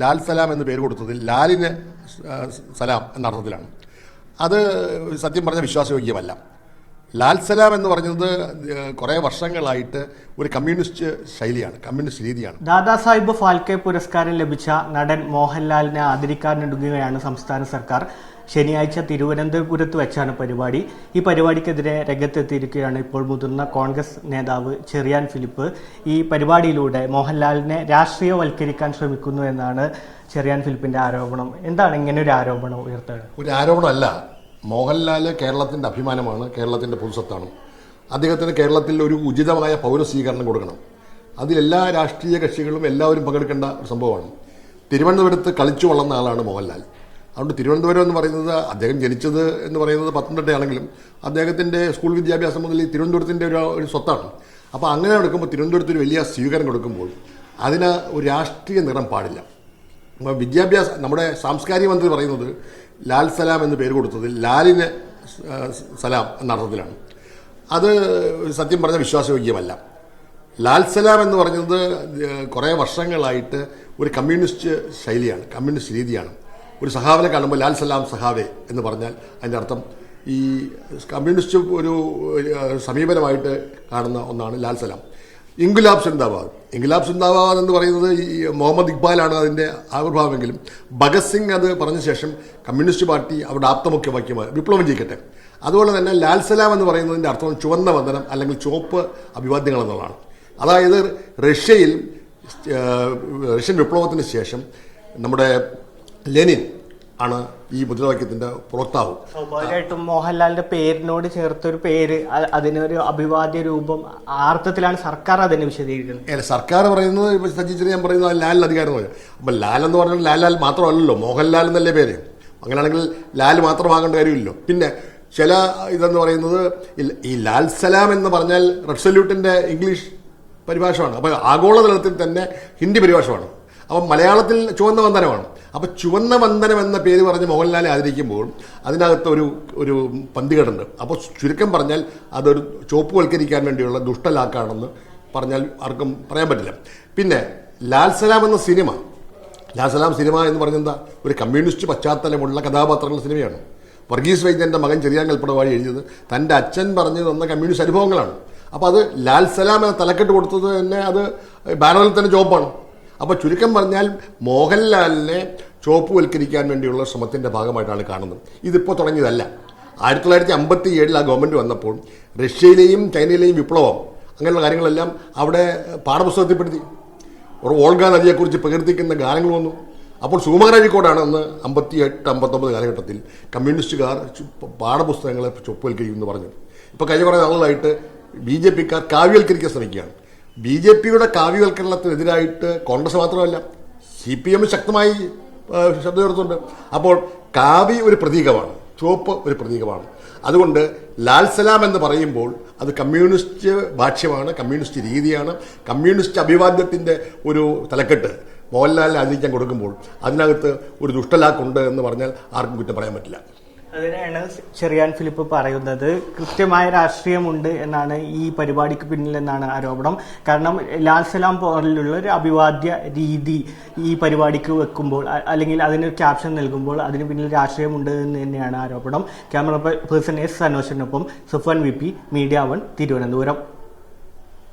ലാൽ സലാം എന്ന് പേര് കൊടുത്തത് ലാലിന് സലാം എന്ന അർത്ഥത്തിലാണ്. അത് സത്യം പറഞ്ഞ വിശ്വാസയോഗ്യമല്ല. ലാൽ സലാം എന്ന് പറഞ്ഞത് കുറേ വർഷങ്ങളായിട്ട് ഒരു കമ്മ്യൂണിസ്റ്റ് ശൈലിയാണ്, കമ്മ്യൂണിസ്റ്റ് രീതിയാണ്. ദാദാസാഹിബ് ഫാൽക്കെ പുരസ്കാരം ലഭിച്ച നടൻ മോഹൻലാലിനെ ആദരിക്കാനൊരുങ്ങുകയാണ് സംസ്ഥാന സർക്കാർ. ശനിയാഴ്ച തിരുവനന്തപുരത്ത് വെച്ചാണ് പരിപാടി. ഈ പരിപാടിക്കെതിരെ രംഗത്തെത്തിയിരിക്കുകയാണ് ഇപ്പോൾ മുതിർന്ന കോൺഗ്രസ് നേതാവ് ചെറിയാൻ ഫിലിപ്പ്. ഈ പരിപാടിയിലൂടെ മോഹൻലാലിനെ രാഷ്ട്രീയവൽക്കരിക്കാൻ ശ്രമിക്കുന്നു എന്നാണ് ചെറിയാൻ ഫിലിപ്പിന്റെ ആരോപണം. എന്താണ് ഇങ്ങനെ ഒരു ആരോപണം ഉയർത്തുന്നത്? ഒരു ആരോപണമല്ല. മോഹൻലാൽ കേരളത്തിൻ്റെ അഭിമാനമാണ്, കേരളത്തിൻ്റെ പൊതുസ്വത്താണ്. അദ്ദേഹത്തിന് കേരളത്തിൽ ഒരു ഉചിതമായ പൗരസ്വീകരണം കൊടുക്കണം. അതിലെല്ലാ രാഷ്ട്രീയ കക്ഷികളും എല്ലാവരും പങ്കെടുക്കേണ്ട ഒരു സംഭവമാണ്. തിരുവനന്തപുരത്ത് കളിച്ചു വളർന്ന ആളാണ് മോഹൻലാൽ. അതുകൊണ്ട് തിരുവനന്തപുരം എന്ന് പറയുന്നത്, അദ്ദേഹം ജനിച്ചത് എന്ന് പറയുന്നത് പത്തനംതിട്ടയാണെങ്കിലും അദ്ദേഹത്തിൻ്റെ സ്കൂൾ വിദ്യാഭ്യാസം മുതൽ ഈ തിരുവനന്തപുരത്തിൻ്റെ ഒരു സ്വത്താണ്. അപ്പോൾ അങ്ങനെ എടുക്കുമ്പോൾ തിരുവനന്തപുരത്ത് ഒരു വലിയ സ്വീകരണം കൊടുക്കുമ്പോൾ അതിന് ഒരു രാഷ്ട്രീയ നിറം പാടില്ല. വിദ്യാഭ്യാസം, നമ്മുടെ സാംസ്കാരിക മന്ത്രി പറയുന്നത് ലാൽ സലാം എന്ന് പേര് കൊടുത്തത് ലാലിന് സലാം എന്ന അർത്ഥത്തിലാണ്. അത് സത്യം പറഞ്ഞ വിശ്വാസയോഗ്യമല്ല. ലാൽ സലാം എന്ന് പറഞ്ഞത് കുറേ വർഷങ്ങളായിട്ട് ഒരു കമ്മ്യൂണിസ്റ്റ് ശൈലിയാണ്, കമ്മ്യൂണിസ്റ്റ് രീതിയാണ്. ഒരു സഹാവിനെ കാണുമ്പോൾ ലാൽ സലാം സഹാവേ എന്ന് പറഞ്ഞാൽ അതിൻ്റെ അർത്ഥം ഈ കമ്മ്യൂണിസ്റ്റ് ഒരു സമീപനമായിട്ട് കാണുന്ന ഒന്നാണ് ലാൽ സലാം. ഇൻകുലാബ് സിന്ദാബാദ്, ഇൻകുലാബ് സിന്ദാബാദ് എന്ന് പറയുന്നത് ഈ മുഹമ്മദ് ഇക്ബാലാണ് അതിൻ്റെ ആവിർഭാവമെങ്കിലും ഭഗത് സിംഗ് അത് പറഞ്ഞ ശേഷം കമ്മ്യൂണിസ്റ്റ് പാർട്ടി അവരുടെ ആപ്തമുഖ്യവാക്യമായി വിപ്ലവം ചെയ്യിക്കട്ടെ. അതുപോലെ തന്നെ ലാൽ സലാം എന്ന് പറയുന്നതിൻ്റെ അർത്ഥം ചുവന്ന വന്ദനം അല്ലെങ്കിൽ ചുവപ്പ് അഭിവാദ്യങ്ങൾ എന്നുള്ളതാണ്. അതായത് റഷ്യൻ വിപ്ലവത്തിന് ശേഷം നമ്മുടെ ലെനിൻ ആണ് ഈ മുദ്രാവാക്യത്തിന്റെ പുറത്താവ്. സ്വാഭാവികമായിട്ടും മോഹൻലാലിന്റെ പേരിനോട് ചേർത്തൊരു പേര്, അതിനൊരു അഭിവാദ്യ രൂപം, അർത്ഥത്തിലാണ് സർക്കാർ അതിനെ വിശദീകരിക്കുന്നത്. സർക്കാർ പറയുന്നത് സജി ചെറിയാൻ പറയുന്നത് ലാലിന് അധികാരം. അപ്പൊ ലാൽ എന്ന് പറഞ്ഞാൽ ലാൽ മാത്രമല്ലല്ലോ, മോഹൻലാൽ എന്നല്ലേ പേര്. അങ്ങനെയാണെങ്കിൽ ലാൽ മാത്രമാകേണ്ട കാര്യമില്ലല്ലോ. പിന്നെ ചില ഇതെന്ന് പറയുന്നത് ഈ ലാൽ സലാം എന്ന് പറഞ്ഞാൽ റെഡ് സല്യൂട്ടിന്റെ ഇംഗ്ലീഷ് പരിഭാഷമാണ്. അപ്പൊ ആഗോളതലത്തിൽ തന്നെ ഹിന്ദി പരിഭാഷമാണ്. അപ്പം മലയാളത്തിൽ ചുവന്ന വന്ദനമാണ്. അപ്പം ചുവന്ന വന്ദനം എന്ന പേര് പറഞ്ഞ് മോഹൻലാലെ ആദരിക്കുമ്പോൾ അതിനകത്ത് ഒരു പന്തികേടുണ്ട്. അപ്പോൾ ചുരുക്കം പറഞ്ഞാൽ അതൊരു ചോപ്പുവൽക്കരിക്കാൻ വേണ്ടിയുള്ള ദുഷ്ടലാക്കാണെന്ന് പറഞ്ഞാൽ ആർക്കും പറയാൻ പറ്റില്ല. പിന്നെ ലാൽ സലാം എന്ന സിനിമ, ലാൽ സലാം സിനിമ എന്ന് പറഞ്ഞെന്താ, ഒരു കമ്മ്യൂണിസ്റ്റ് പശ്ചാത്തലമുള്ള കഥാപാത്രങ്ങളുടെ സിനിമയാണ്. വർഗീസ് വൈദ്യൻ്റെ മകൻ ചെറിയാൻ കൽപ്പടവാഴി എഴുതിയത് തൻ്റെ അച്ഛൻ പറഞ്ഞു തന്ന കമ്മ്യൂണിസ്റ്റ് അനുഭവങ്ങളാണ്. അപ്പോൾ അത് ലാൽ സലാം എന്ന തലക്കെട്ട് കൊടുത്തത് തന്നെ അത് ബാനറിൽ തന്നെ ചോപ്പാണ്. അപ്പോൾ ചുരുക്കം പറഞ്ഞാൽ മോഹൻലാലിനെ ചോപ്പുവൽക്കരിക്കാൻ വേണ്ടിയുള്ള ശ്രമത്തിൻ്റെ ഭാഗമായിട്ടാണ് കാണുന്നത്. ഇതിപ്പോൾ തുടങ്ങിയതല്ല. 1957 ആ ഗവൺമെൻറ് വന്നപ്പോൾ റഷ്യയിലെയും ചൈനയിലെയും വിപ്ലവം അങ്ങനെയുള്ള കാര്യങ്ങളെല്ലാം അവിടെ പാഠപുസ്തകത്തിൽപ്പെടുത്തി. ഓൾഗ നദിയെക്കുറിച്ച് പ്രകീർത്തിക്കുന്ന ഗാനങ്ങൾ വന്നു. അപ്പോൾ സുകുമാരൻ അഴീക്കോടാണ് അന്ന് 58-59 കാലഘട്ടത്തിൽ കമ്മ്യൂണിസ്റ്റുകാർ പാഠപുസ്തകങ്ങളെ ചോപ്പുവൽക്കരിക്കുമെന്ന് പറഞ്ഞു. ഇപ്പോൾ കഴിഞ്ഞ കുറേ നാളുകളായിട്ട് BJP-ക്കാർ കാവ്യവൽക്കരിക്കാൻ ശ്രമിക്കുകയാണ്. BJP-യുടെ കാവ്യവൽക്കരണത്തിനെതിരായിട്ട് കോൺഗ്രസ് മാത്രമല്ല CPM ശക്തമായി ശബ്ദം ഉയർത്തുന്നുണ്ട്. അപ്പോൾ കാവി ഒരു പ്രതീകമാണ്, ചുവപ്പ് ഒരു പ്രതീകമാണ്. അതുകൊണ്ട് ലാൽ സലാം എന്ന് പറയുമ്പോൾ അത് കമ്മ്യൂണിസ്റ്റ് ഭാഷ്യമാണ്, കമ്മ്യൂണിസ്റ്റ് രീതിയാണ്. കമ്മ്യൂണിസ്റ്റ് അഭിവാദ്യത്തിൻ്റെ ഒരു തലക്കെട്ട് മോഹൻലാലിനെ ആദരിക്കാൻ കൊടുക്കുമ്പോൾ അതിനകത്ത് ഒരു ദുഷ്ടലാക്കുണ്ട് എന്ന് പറഞ്ഞാൽ ആർക്കും കുറ്റം പറയാൻ പറ്റില്ല. അതിനാണ് ചെറിയാൻ ഫിലിപ്പ് പറയുന്നത് കൃത്യമായ രാഷ്ട്രീയമുണ്ട് എന്നാണ് ഈ പരിപാടിക്ക് പിന്നിലെന്നാണ് ആരോപണം. കാരണം ലാൽ സലാം പോലുള്ള ഒരു അഭിവാദ്യ രീതി ഈ പരിപാടിക്ക് വെക്കുമ്പോൾ അല്ലെങ്കിൽ അതിനൊരു ക്യാപ്ഷൻ നൽകുമ്പോൾ അതിന് പിന്നിൽ രാഷ്ട്രീയമുണ്ട് എന്ന് തന്നെയാണ് ആരോപണം. Camera person S. സനോഷിനൊപ്പം Sufan VP, Media One, Thiruvananthapuram.